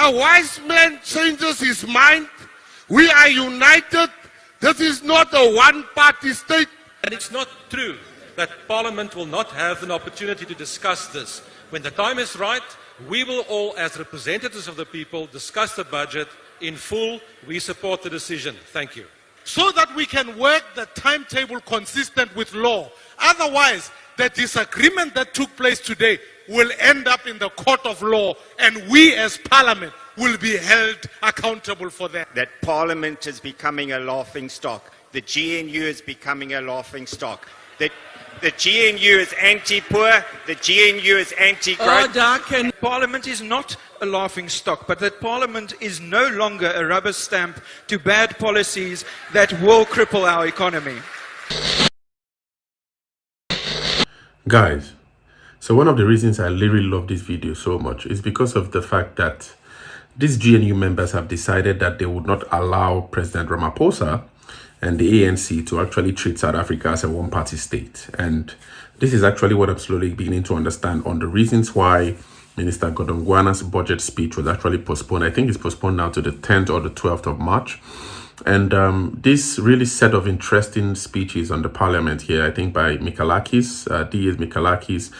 A wise man changes his mind. We are united. This is not a one-party state. And it's not true that Parliament will not have an opportunity to discuss this. When the time is right, we will all, as representatives of the people, discuss the budget in full. We support the decision. Thank you. So that we can work the timetable consistent with law. Otherwise, the disagreement that took place today will end up in the court of law, and we as Parliament will be held accountable for that. That Parliament is becoming a laughing stock. The GNU is becoming a laughing stock. The GNU is anti-poor, the GNU is anti-growth. Parliament is not a laughing stock, but that Parliament is no longer a rubber stamp to bad policies that will cripple our economy. Guys, so one of the reasons I literally love this video so much is because of the fact that these GNU members have decided that they would not allow President Ramaphosa and the ANC to actually treat South Africa as a one-party state. And this is actually what I'm slowly beginning to understand on the reasons why Minister Godongwana's budget speech was actually postponed. I think it's postponed now to the 10th or the 12th of March. And this really set of interesting speeches on the Parliament here, I think by Mikalakis, D.S. Mikalakis,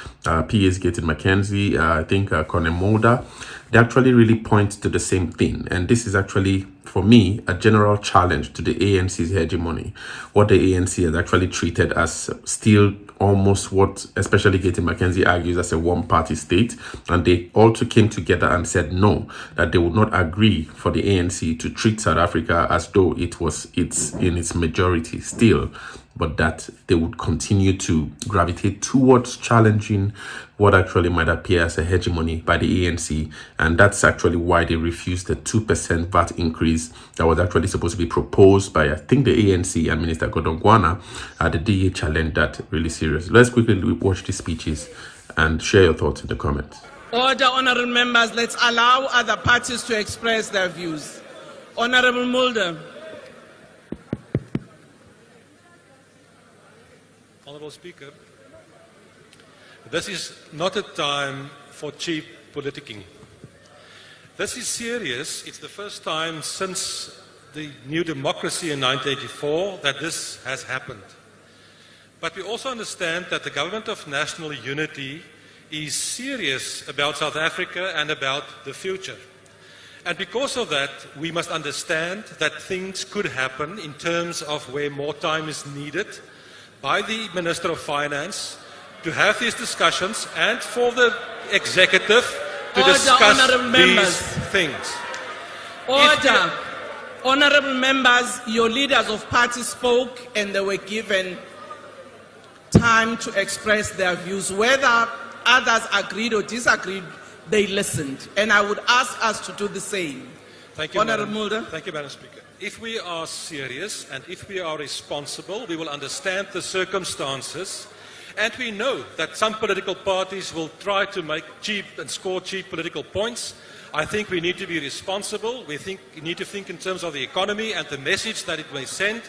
P.S. Gaten McKenzie, I think Conor Mulder, they actually really point to the same thing. And this is actually, for me, a general challenge to the ANC's hegemony. What the ANC has actually treated as still almost what, especially Gaten McKenzie argues, as a one-party state. And they also came together and said no, that they would not agree for the ANC to treat South Africa as though it was in its majority still, but that they would continue to gravitate towards challenging what actually might appear as a hegemony by the ANC. And that's actually why they refused the 2% VAT increase that was actually supposed to be proposed by, I think, the ANC and Minister Godongwana. The DA challenged that really serious. Let's quickly watch the speeches and share your thoughts in the comments. Order, honourable members. Let's allow other parties to express their views. Honourable Mulder. Honourable Speaker, this is not a time for cheap politicking. This is serious. It's the first time since the new democracy in 1984 that this has happened. But we also understand that the Government of National Unity is serious about South Africa and about the future. And because of that, we must understand that things could happen in terms of where more time is needed by the Minister of Finance to have these discussions and for the executive to discuss these things. Order. Honourable members, your leaders of party spoke and they were given time to express their views. Whether others agreed or disagreed, they listened. And I would ask us to do the same. Thank you, Honourable Mulder. Thank you, Madam Speaker. If we are serious and if we are responsible, we will understand the circumstances, and we know that some political parties will try to make cheap and score cheap political points. I think we need to be responsible. We need to think in terms of the economy and the message that it may send.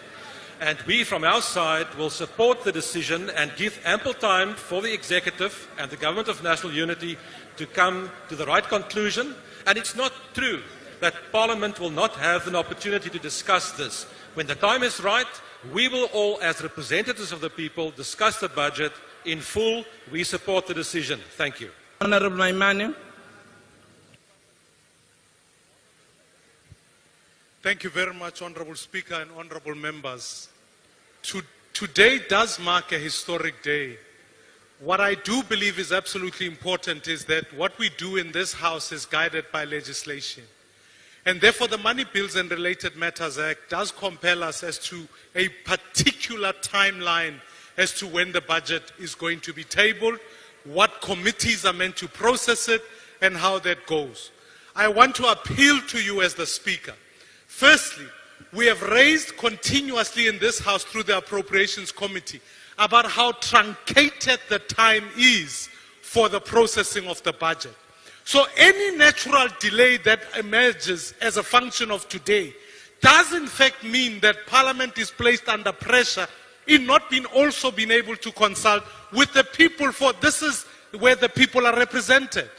And we, from our side, will support the decision and give ample time for the executive and the Government of National Unity to come to the right conclusion. And it's not true that Parliament will not have an opportunity to discuss this. When the time is right, we will all, as representatives of the people, discuss the budget in full. We support the decision. Thank you. Honourable Maimane. Thank you very much, Honourable Speaker and Honourable Members. Today does mark a historic day. What I do believe is absolutely important is that what we do in this House is guided by legislation. And therefore, the Money Bills and Related Matters Act does compel us as to a particular timeline as to when the budget is going to be tabled, what committees are meant to process it, and how that goes. I want to appeal to you as the Speaker. Firstly, we have raised continuously in this House through the Appropriations Committee about how truncated the time is for the processing of the budget. So any natural delay that emerges as a function of today does in fact mean that Parliament is placed under pressure in not being also being able to consult with the people, for this is where the people are represented.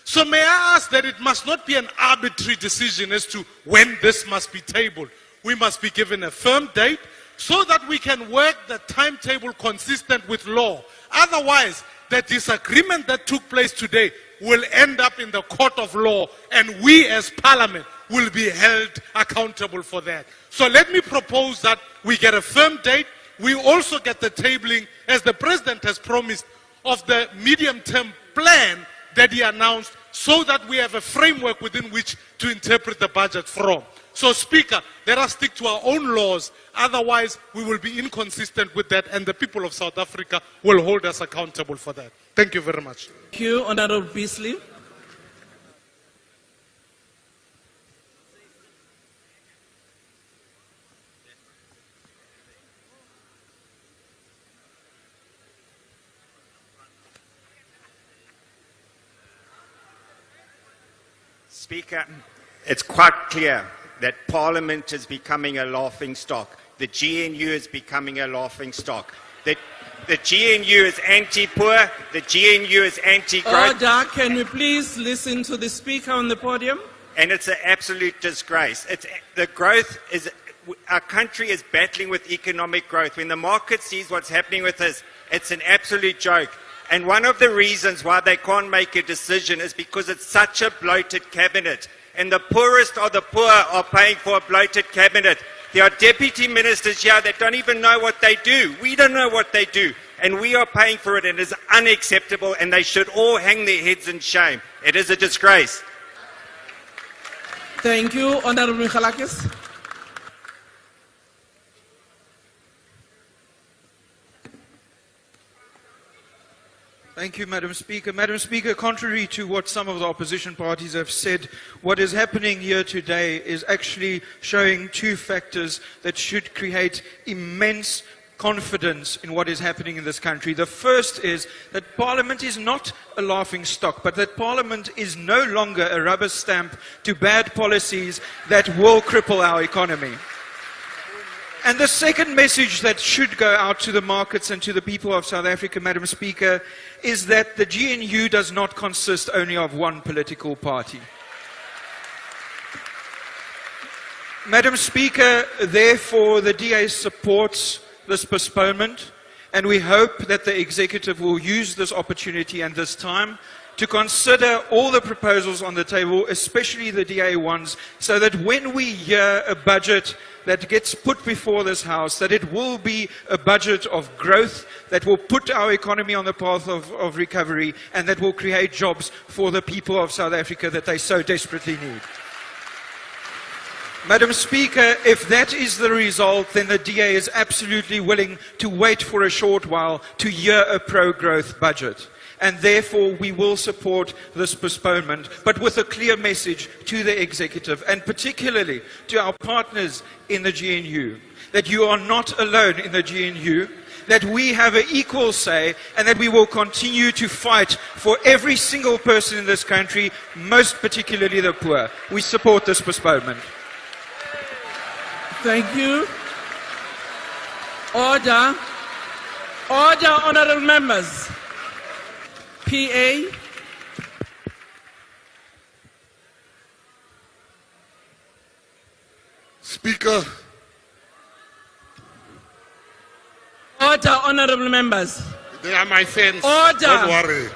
So may I ask that it must not be an arbitrary decision as to when this must be tabled. We must be given a firm date so that we can work the timetable consistent with law. Otherwise, the disagreement that took place today will end up in the court of law, and we as Parliament will be held accountable for that. So let me propose that we get a firm date. We also get the tabling, as the President has promised, of the medium-term plan that he announced, so that we have a framework within which to interpret the budget from. So, Speaker, let us stick to our own laws. Otherwise, we will be inconsistent with that, and the people of South Africa will hold us accountable for that. Thank you very much. Thank you, Honorable Beasley. Speaker, it's quite clear that Parliament is becoming a laughing stock. The GNU is becoming a laughing stock. The GNU is anti-poor, the GNU is anti-growth. Order, can we please listen to the speaker on the podium? And it's an absolute disgrace. Our country is battling with economic growth. When the market sees what's happening with us, it's an absolute joke. And one of the reasons why they can't make a decision is because it's such a bloated cabinet. And the poorest of the poor are paying for a bloated cabinet. There are deputy ministers here that don't even know what they do. We don't know what they do. And we are paying for it, and it is unacceptable, and they should all hang their heads in shame. It is a disgrace. Thank you, Honorable Michalakis. Thank you, Madam Speaker. Madam Speaker, contrary to what some of the opposition parties have said, what is happening here today is actually showing two factors that should create immense confidence in what is happening in this country. The first is that Parliament is not a laughing stock, but that Parliament is no longer a rubber stamp to bad policies that will cripple our economy. And the second message that should go out to the markets and to the people of South Africa, Madam Speaker, is that the GNU does not consist only of one political party. Madam Speaker, therefore, the DA supports this postponement, and we hope that the executive will use this opportunity and this time to consider all the proposals on the table, especially the DA ones, so that when we hear a budget that gets put before this House, that it will be a budget of growth that will put our economy on the path of recovery, and that will create jobs for the people of South Africa that they so desperately need. Madam Speaker, if that is the result, then the DA is absolutely willing to wait for a short while to hear a pro-growth budget. And therefore, we will support this postponement, but with a clear message to the executive, and particularly to our partners in the GNU, that you are not alone in the GNU, that we have an equal say, and that we will continue to fight for every single person in this country, most particularly the poor. We support this postponement. Thank you. Order. Order, honorable members. PA. Speaker. Order, honorable members. They are my friends. Order. Don't worry.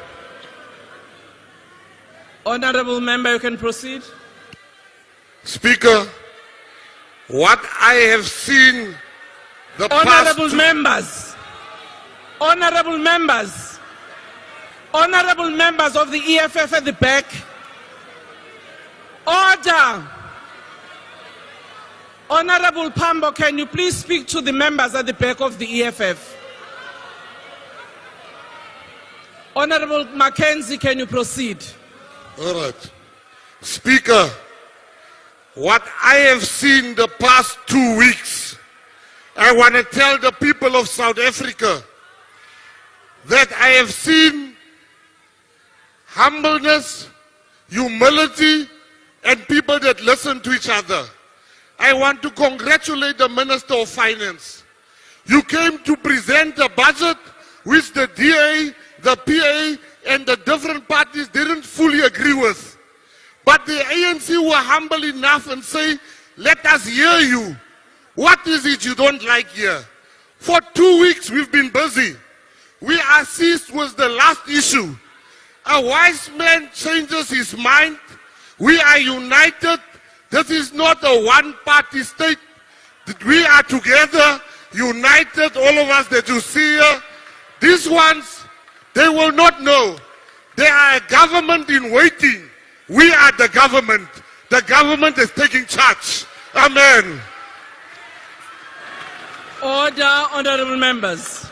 Honorable member, you can proceed. Speaker, what I have seen the Honorable past... members. Honorable members. Honorable members of the EFF at the back. Order. Honorable Pambo, can you please speak to the members at the back of the EFF? Honorable Mackenzie, can you proceed? All right. Speaker, what I have seen the past 2 weeks, I want to tell the people of South Africa that I have seen humbleness, humility, and people that listen to each other. I want to congratulate the Minister of Finance. You came to present a budget which the DA, the PA, and the different parties didn't fully agree with. But the ANC were humble enough and say, let us hear you. What is it you don't like here? For 2 weeks we've been busy. We are seized with the last issue. A wise man changes his mind. We are united. This is not a one-party state. We are together, united, all of us that you see here. These ones, they will not know. They are a government in waiting. We are the government. The government is taking charge. Amen. Order, honorable members.